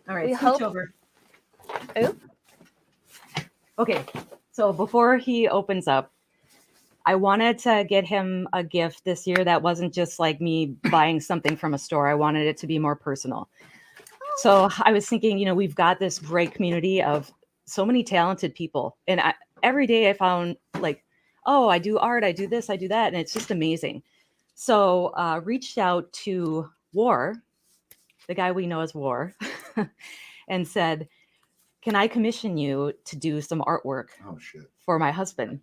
All right, switch over. Ooh. Okay, so before he opens up, I wanted to get him a gift this year that wasn't just like me buying something from a store. I wanted it to be more personal. So I was thinking, we've got this great community of so many talented people. And every day I found like, oh, I do art, I do this, I do that. And it's just amazing. So reached out to War, the guy we know as War, and said, can I commission you to do some artwork Oh shit. for my husband?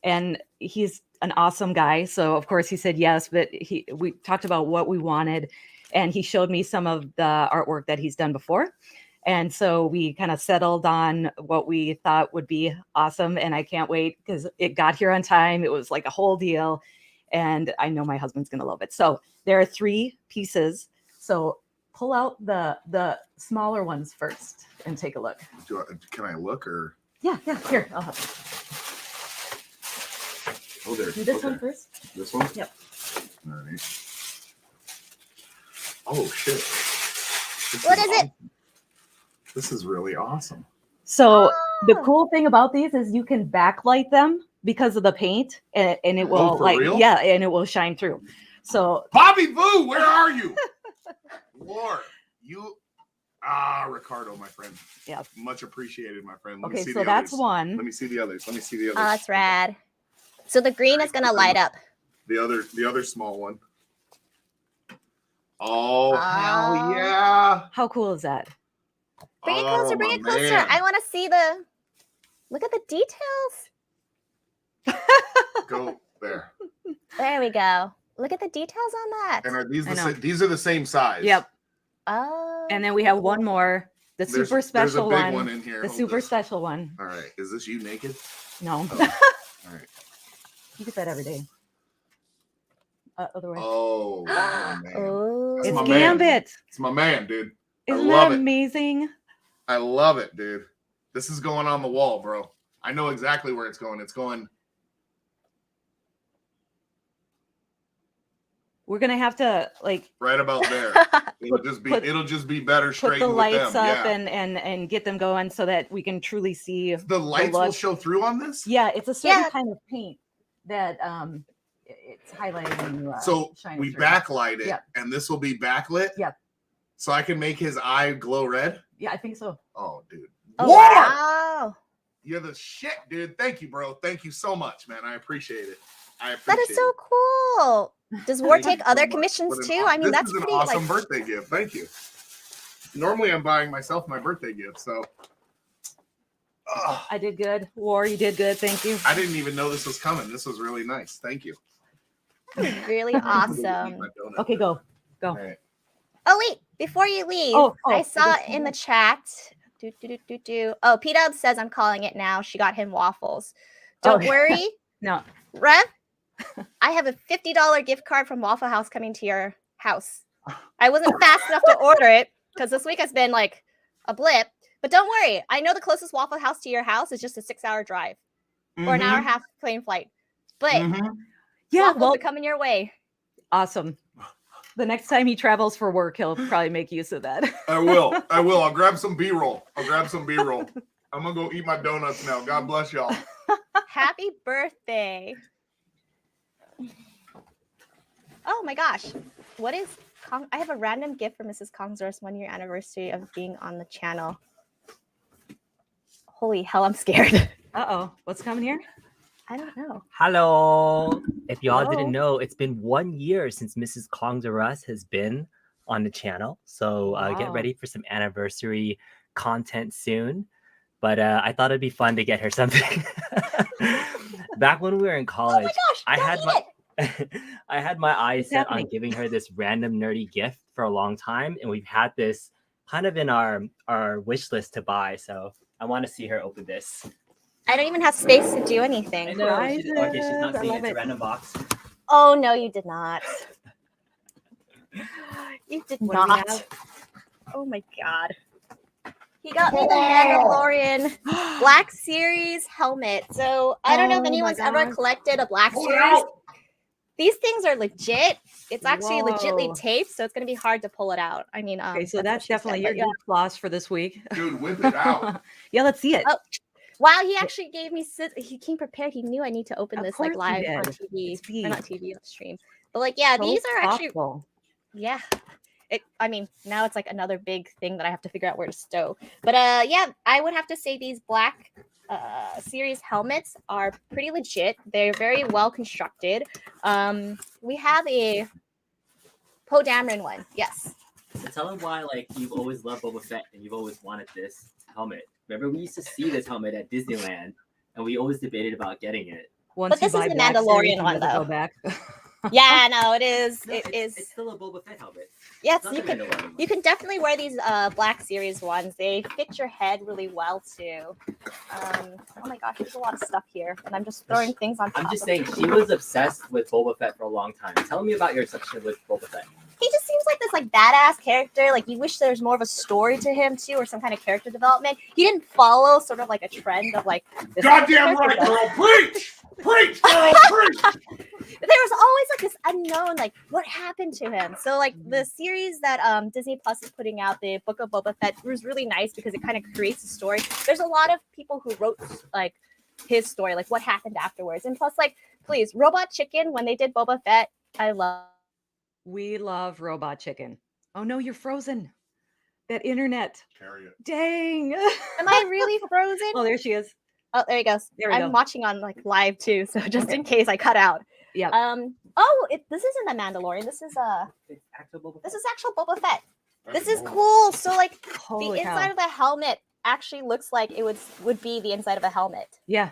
And he's an awesome guy. So of course he said yes, but we talked about what we wanted, and he showed me some of the artwork that he's done before. And so we kind of settled on what we thought would be awesome. And I can't wait because it got here on time. It was like a whole deal. And I know my husband's going to love it. So there are 3 pieces. So pull out the smaller ones first and take a look. Can I look or? Yeah. Here, I'll help. Oh, there. Do this one first. This one? Yep. All right. Oh shit. What is it? This is really awesome. So the Oh. cool thing about these is you can backlight them because of the paint, and it will for real? and it will shine through. So Bobby Boo, where are you? Lord, you Ricardo, my friend. Yeah. Much appreciated, my friend. Let me okay, see so the that's others. one. Let me see the others. Oh, that's rad. So the green is gonna light up. The other small one. Oh, hell Oh. yeah. How cool is that? Bring it closer. Bring my it closer. man. I want to see the. Look at the details. Go there. There we go. Look at the details on that. And are these I know. these are the same size? Yep. Oh. And then we have one more, the super There's a special big one. one in here. The Hold super this. special one. All right. Is this you naked? No, Oh. All right. you get that every day. Otherwise, Oh, my man. Oh. That's it's my man. Gambit. It's my man, dude. Isn't love that it. amazing? I love it, dude. This is going on the wall, bro. I know exactly where it's going. It's going. We're gonna have to like Right about there. It'll just be better put straight the with lights them. up Yeah. and get them going so that we can truly see. The lights will look. show through on this. Yeah, it's a certain Yeah. kind of paint that it's highlighted when you So shine we it through. backlight it, Yep. and this will be backlit. Yep. So I can make his eye glow red. Yeah, I think so. Oh, dude. Oh, War! wow. You're the shit, dude. Thank you, bro. Thank you so much, man. I appreciate it. I appreciate That is so cool. Does War Thank you take so other much. commissions What an too? aw- I mean, this that's is an pretty awesome like. birthday gift. Thank you. Normally, I'm buying myself my birthday gift, so. Ugh. I did good. War, you did good. Thank you. I didn't even know this was coming. This was really nice. Thank you. Really I'm gonna go eat awesome. my donut. Okay, go. All right. Oh wait, before you leave, Oh, I saw this in the one. chat. Oh, P-Dub says I'm calling it now. She got him waffles. Don't Oh. worry, No. Rev. I have a $50 gift card from Waffle House coming to your house. I wasn't fast enough to order it because this week has been like a blip. But don't worry, I know the closest Waffle House to your house is just a 6-hour drive or an hour and a half plane flight. But Yeah, waffles well, are coming your way. awesome. The next time he travels for work, he'll probably make use of that. I will. I'll grab some B-roll. I'm gonna go eat my donuts now. God bless y'all. Happy birthday. Oh my gosh. What is I have a random gift for Mrs. Kongs-R-Us 1-year anniversary of being on the channel. Holy hell, I'm scared. Uh-oh. What's coming here? I don't know. Hello. If y'all Hello. didn't know, it's been 1 year since Mrs. Kongs-R-Us has been on the channel. So get Wow. ready for some anniversary content soon. But I thought it'd be fun to get her something. Back when we were in Oh college, my gosh, I don't had eat my it. I had my eyes What's set happening? on giving her this random nerdy gift for a long time, and we've had this kind of in our wish list to buy. So I want to see her open this. I don't even have space to do I anything. know. Okay, she's not Prizes. I seeing love it's a it. random box. Oh no, you did not. You did What do we not. have? Oh my god. He got me the Mandalorian Black Series helmet. So I don't know Oh if my anyone's ever gosh. collected a Black Series. These things are legit. It's actually legitly Whoa. taped, so it's gonna be hard to pull it out. I mean, Okay, so what that's she said, definitely but your yeah. geek floss for this week. Dude, whip it out. Yeah, let's see it. Oh, wow, he actually gave me. He came prepared. He knew I need to open Of this like course he live on did. TV, It's or not deep. TV, on stream. But like, yeah, So these are actually, thoughtful. yeah. I mean, now it's like another big thing that I have to figure out where to stow. But yeah, I would have to say these Black Series helmets are pretty legit. They're very well constructed. We have a Poe Dameron one. Yes. So tell them why, like, you've always loved Boba Fett and you've always wanted this helmet. Remember, we used to see this helmet at Disneyland, and we always debated about getting it. Once this you is buy the Black Series, Mandalorian you one, never go though. back. Yeah, no, it is. No, It is. It's still a Boba Fett helmet. Yes, Not you the can. Mandalorian one. You can definitely wear these Black Series ones. They fit your head really well too. Oh my gosh, there's a lot of stuff here, and I'm just throwing things on top. I'm just of saying, it. she was obsessed with Boba Fett for a long time. Tell me about your obsession with Boba Fett. He just seems like this like badass character. Like you wish there's more of a story to him too, or some kind of character development. He didn't follow sort of like a trend of like this Goddamn character right, does. girl. Preach! Preach, girl, preach! There was always like this unknown, like what happened to him. So like the series that Disney Plus is putting out, the Book of Boba Fett, was really nice because it kind of creates a story. There's a lot of people who wrote like his story, like what happened afterwards, and plus like please, Robot Chicken when they did Boba Fett, I love. We love Robot Chicken. Oh no, you're frozen. That internet. Carry it. Dang. Am I really frozen? Oh, there she is. Oh, there he goes. There we I'm go. watching on like live too, so just in case I cut out. Yeah. This isn't the Mandalorian. This is Actual Boba Fett. this is actual Boba Fett. This That's is cool. cool. So like Holy the inside cow. of the helmet actually looks like it would be the inside of a helmet Yeah.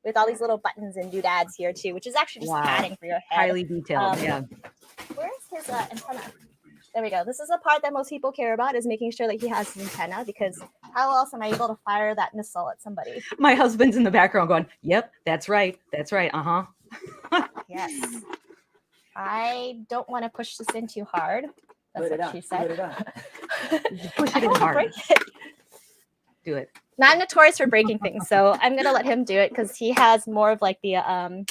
with all these little buttons and doodads here too, which is actually just Wow. padding for your head. Highly detailed. Um, yeah. Where's his antenna? There we go. This is the part that most people care about, is making sure that he has his antenna, because how else am I able to fire that missile at somebody? My husband's in the background going, yep, that's right. That's right. Uh-huh. Yes. I don't want to push this in too hard. That's what she said. Push I it in don't want to hard. break it. Do it. Now, I'm notorious for breaking things, so I'm gonna let him do it because he has more of like the Oh,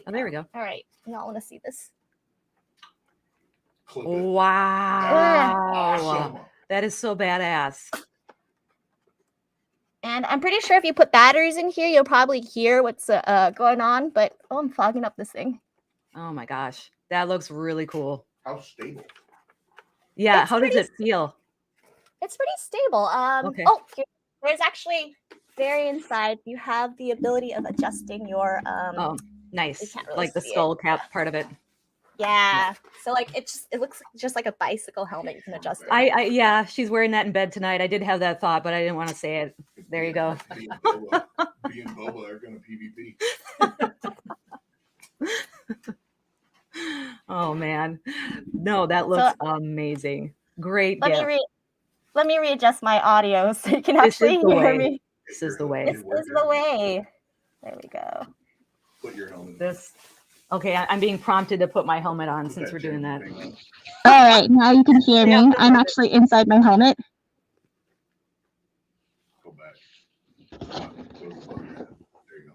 there we go. All right, y'all want to see this? Clip it. Wow. Awesome. That is so badass. And I'm pretty sure if you put batteries in here, you'll probably hear what's going on. But oh, I'm fogging up this thing. Oh my gosh. That looks really cool. How stable? Yeah. It's How does pretty it feel? It's pretty stable. Okay. Oh, there's actually very inside. You have the ability of adjusting your Oh, nice. can't really Like the see it. skull cap part of it. Yeah. So like it looks just like a bicycle helmet. You can adjust it. Yeah, she's wearing that in bed tonight. I did have that thought, but I didn't want to say it. There you go. Me and Boba are going to PvP. Oh man. No, that looks amazing. Great gift. Let me readjust my audio so you can This is actually the hear way. me. This is the way. This is the way. There we go. Put your helmet. This. Okay, I'm being prompted to put my helmet on since we're doing that. All right, now you can hear Yeah. me. I'm actually inside my helmet. Go back. There you go.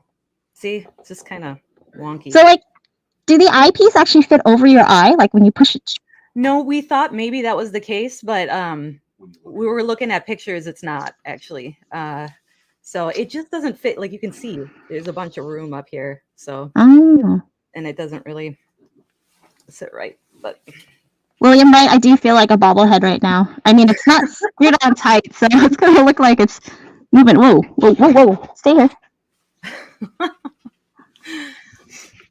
See, it's just kind of wonky. So like, do the eyepiece actually fit over your eye? Like when you push it? No, we thought maybe that was the case, but When you look we were looking at pictures. It's not actually. So it just doesn't fit. Like you can see, there's a bunch of room up here. So, Oh. and it doesn't really sit right. But William, right? I do feel like a bobblehead right now. I mean, it's not screwed on tight, so it's gonna look like it's moving. Whoa, whoa, whoa, whoa! Stay here.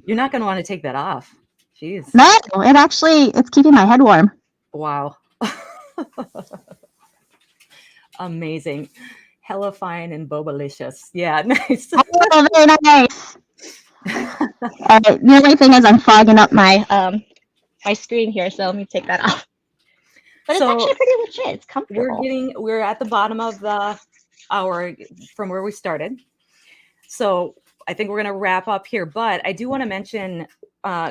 you're not going to want to take that off. Jeez. No, it's keeping my head warm. Wow. Amazing. Hella fine and bobalicious. Yeah, nice. Oh, very nice. The only thing is I'm fogging up my my screen here, so let me take that off. But So, it's actually pretty legit. It's comfortable. We're at the bottom of the hour from where we started. So I think we're going to wrap up here, but I do want to mention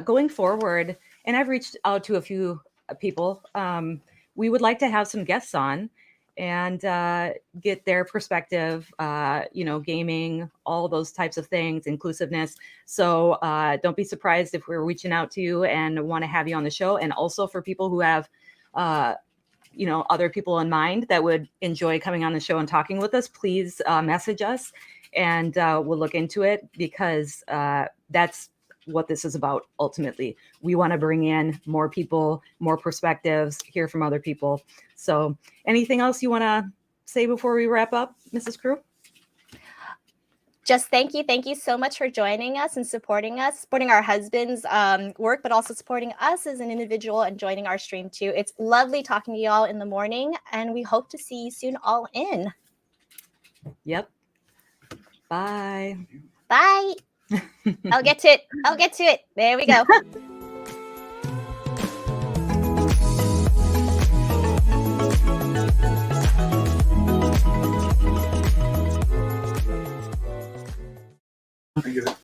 going forward, and I've reached out to a few people. We would like to have some guests on and get their perspective, gaming, all those types of things, inclusiveness. So don't be surprised if we're reaching out to you and want to have you on the show. And also for people who have, other people in mind that would enjoy coming on the show and talking with us, please message us and we'll look into it, because that's what this is about. Ultimately, we want to bring in more people, more perspectives, hear from other people. So anything else you want to say before we wrap up, Mrs. Kru? Just thank you so much for joining us and supporting our husband's work, but also supporting us as an individual and joining our stream too. It's lovely talking to y'all in the morning, and we hope to see you soon all in. Yep. Bye. Bye. I'll get to it. I'll get to it. There we go. I get it.